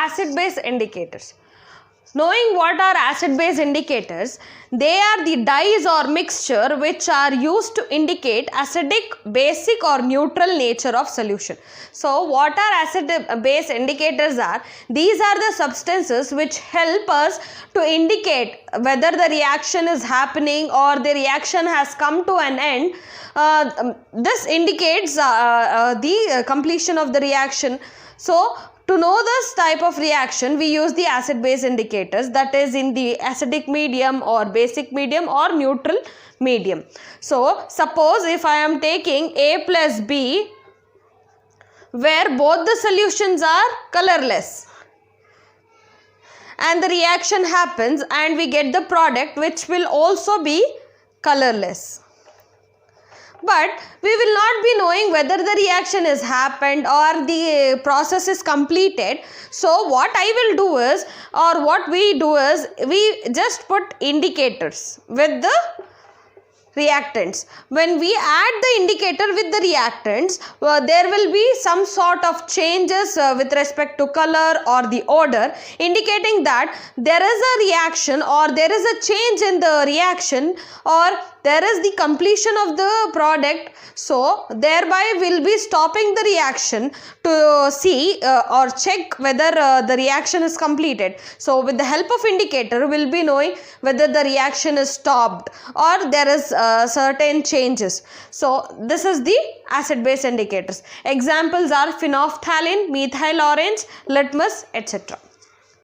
acid base indicators. Knowing what are acid base indicators, they are the dyes or mixture which are used to indicate acidic, basic or neutral nature of solution. So what are acid base indicators are? These are the substances which help us to indicate whether the reaction is happening or the reaction has come to an end. This indicates the completion of the reaction. So to know this type of reaction, we use the acid base indicators, that is in the acidic medium or basic medium or neutral medium. So suppose if I am taking A plus B, where both the solutions are colorless, and the reaction happens and we get the product which will also be colorless. But we will not be knowing whether the reaction has happened or the process is completed. So what I will do is, or what we do is, we just put indicators with the reactants. When we add the indicator with the reactants, there will be some sort of changes with respect to color or the odor, indicating that there is a reaction or there is a change in the reaction or there is the completion of the product. So thereby we'll be stopping the reaction to see or check whether the reaction is completed. So with the help of indicator, we'll be knowing whether the reaction is stopped or there is certain changes. So this is the acid base indicators. Examples are phenolphathalein, methyl orange, litmus, etc.